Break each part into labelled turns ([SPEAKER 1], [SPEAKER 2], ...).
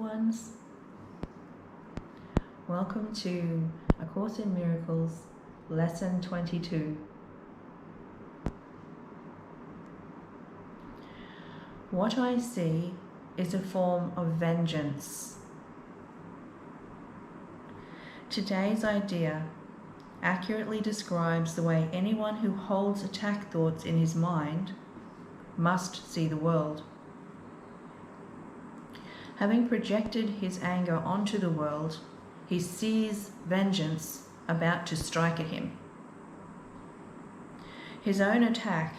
[SPEAKER 1] ones. Welcome to A Course in Miracles, Lesson 22. What I see is a form of vengeance. Today's idea accurately describes the way anyone who holds attack thoughts in his mind must see the world. Having projected his anger onto the world, he sees vengeance about to strike at him. His own attack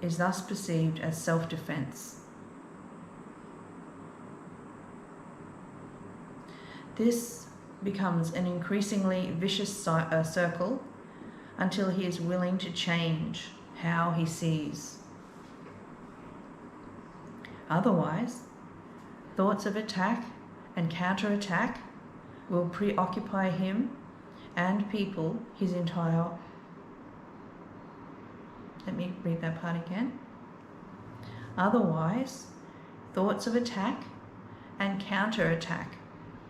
[SPEAKER 1] is thus perceived as self-defense. This becomes an increasingly vicious circle until he is willing to change how he sees. Otherwise, thoughts of attack and counterattack will preoccupy him and people his entire... Let me read that part again. Otherwise, thoughts of attack and counterattack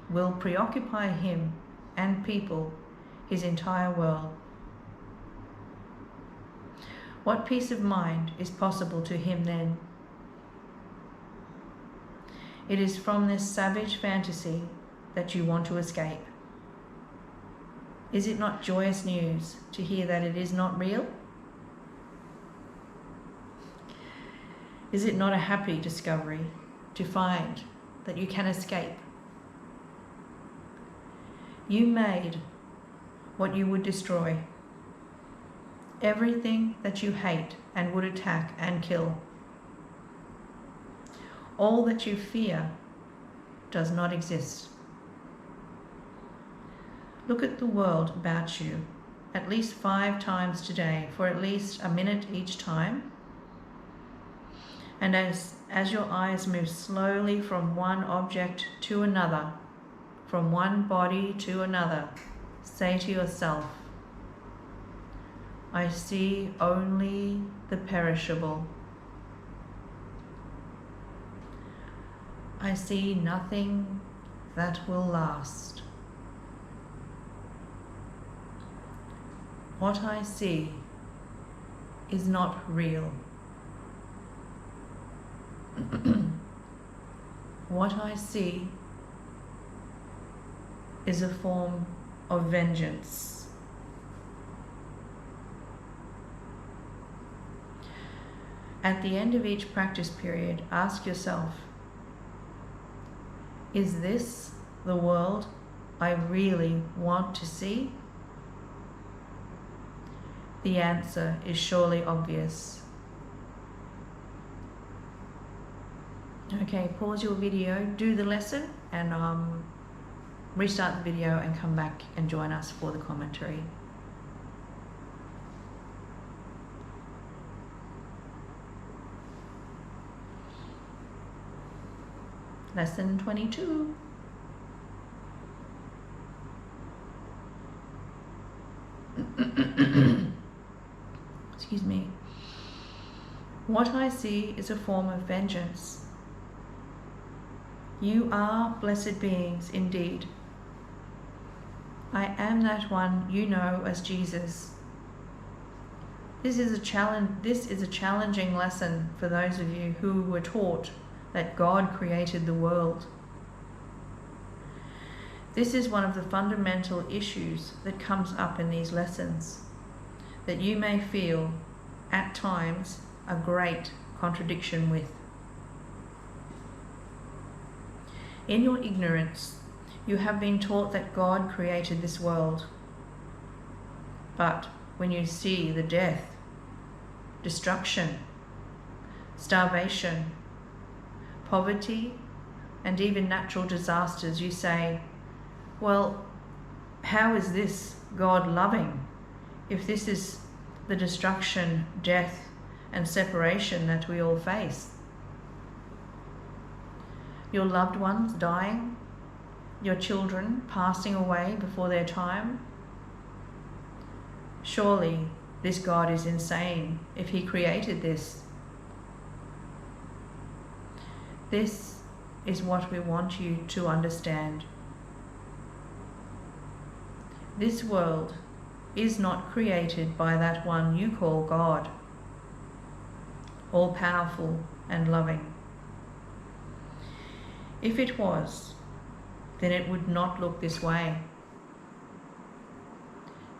[SPEAKER 1] will preoccupy him and people his entire world. What peace of mind is possible to him then? It is from this savage fantasy that you want to escape. Is it not joyous news to hear that it is not real? Is it not a happy discovery to find that you can escape? You made what you would destroy, everything that you hate and would attack and kill. All that you fear does not exist. Look at the world about you at least 5 times today for at least a minute each time. And as your eyes move slowly from one object to another, from one body to another, say to yourself, I see only the perishable. I see nothing that will last. What I see is not real. What I see is a form of vengeance. At the end of each practice period, ask yourself, is this the world I really want to see? The answer is surely obvious. Okay, pause your video, do the lesson, and restart the video and come back and join us for the commentary. Lesson 22. Excuse me. What I see is a form of vengeance. You are blessed beings indeed. I am that one you know as Jesus. This is a challenging lesson for those of you who were taught that God created the world. This is one of the fundamental issues that comes up in these lessons, that you may feel at times a great contradiction with. In your ignorance, you have been taught that God created this world. But when you see the death, destruction, starvation, poverty, and even natural disasters, you say, well, how is this God loving if this is the destruction, death, and separation that we all face? Your loved ones dying, your children passing away before their time. Surely this God is insane if he created this. This is what we want you to understand. This world is not created by that one you call God, all-powerful and loving. If it was, then it would not look this way.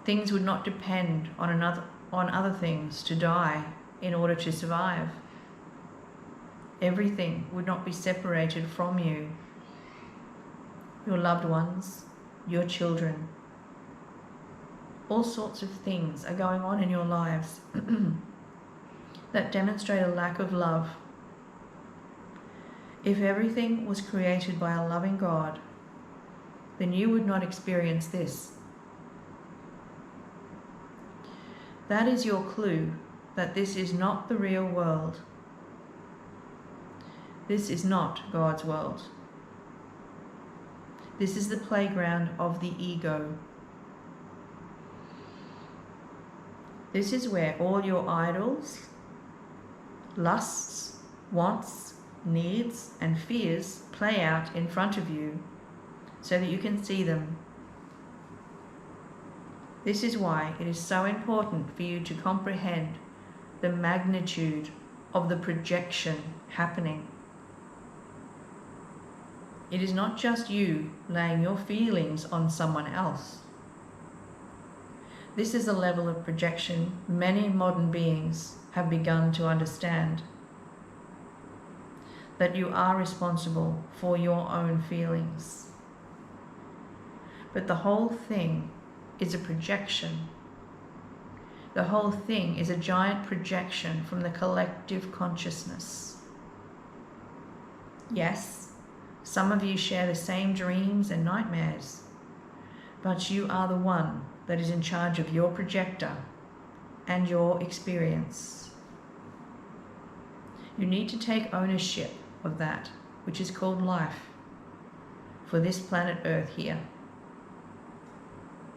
[SPEAKER 1] Things would not depend on other things to die in order to survive. Everything would not be separated from you, your loved ones, your children. All sorts of things are going on in your lives that demonstrate a lack of love. If everything was created by a loving God, then you would not experience this. That is your clue that this is not the real world. This is not God's world. This is the playground of the ego. This is where all your idols, lusts, wants, needs, and fears play out in front of you so that you can see them. This is why it is so important for you to comprehend the magnitude of the projection happening. It is not just you laying your feelings on someone else. This is a level of projection many modern beings have begun to understand. That you are responsible for your own feelings. But the whole thing is a projection. The whole thing is a giant projection from the collective consciousness. Yes, some of you share the same dreams and nightmares, but you are the one that is in charge of your projector and your experience. You need to take ownership of that, which is called life, for this planet Earth here.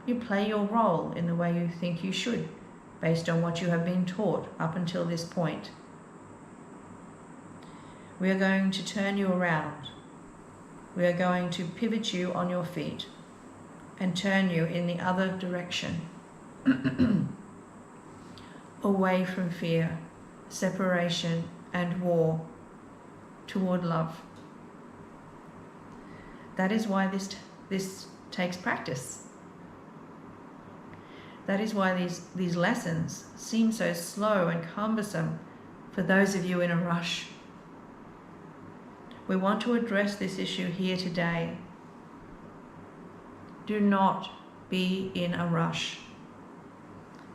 [SPEAKER 1] You play your role in the way you think you should, based on what you have been taught up until this point. We are going to turn you around. We are going to pivot you on your feet and turn you in the other direction, away from fear, separation, and war, toward love. That is why this takes practice. That is why these lessons seem so slow and cumbersome for those of you in a rush. We want to address this issue here today. Do not be in a rush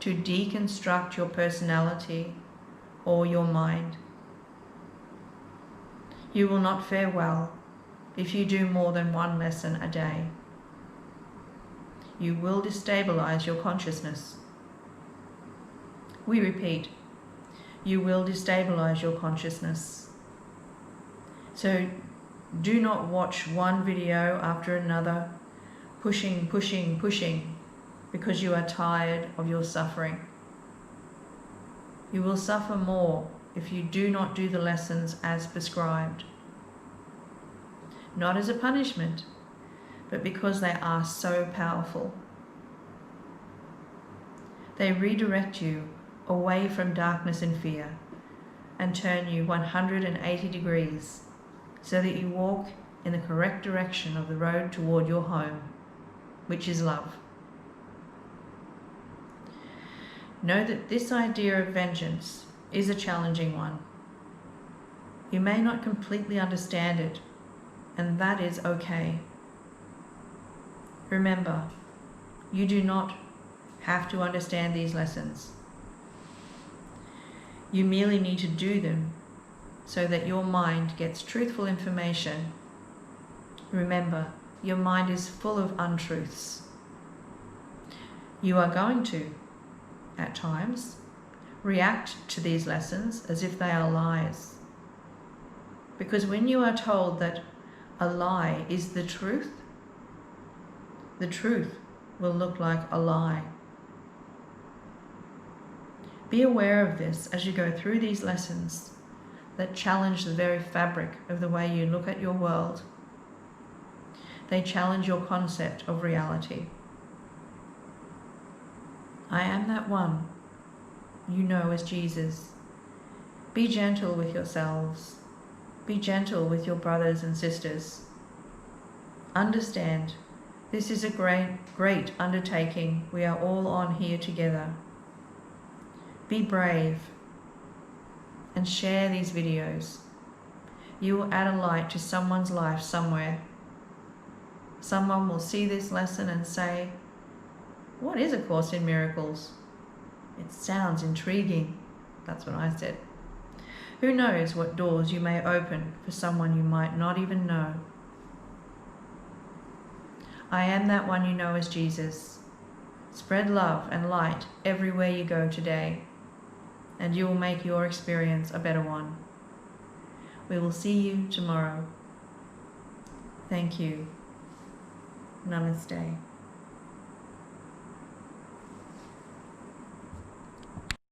[SPEAKER 1] to deconstruct your personality or your mind. You will not fare well if you do more than one lesson a day. You will destabilize your consciousness. We repeat, you will destabilize your consciousness. So do not watch one video after another, pushing, because you are tired of your suffering. You will suffer more if you do not do the lessons as prescribed. Not as a punishment, but because they are so powerful. They redirect you away from darkness and fear and turn you 180 degrees so that you walk in the correct direction of the road toward your home, which is love. Know that this idea of vengeance is a challenging one. You may not completely understand it, and that is okay. Remember, you do not have to understand these lessons. You merely need to do them so that your mind gets truthful information. Remember, your mind is full of untruths. You are going to, at times, react to these lessons as if they are lies. Because when you are told that a lie is the truth will look like a lie. Be aware of this as you go through these lessons, that challenge the very fabric of the way you look at your world. They challenge your concept of reality. I am that one you know as Jesus. Be gentle with yourselves. Be gentle with your brothers and sisters. Understand, this is a great undertaking we are all on here together. Be brave and share these videos. You will add a light to someone's life somewhere. Someone will see this lesson and say, "What is A Course in Miracles? It sounds intriguing." That's what I said. Who knows what doors you may open for someone you might not even know. I am that one you know as Jesus. Spread love and light everywhere you go today, and you will make your experience a better one. We will see you tomorrow. Thank you. Namaste.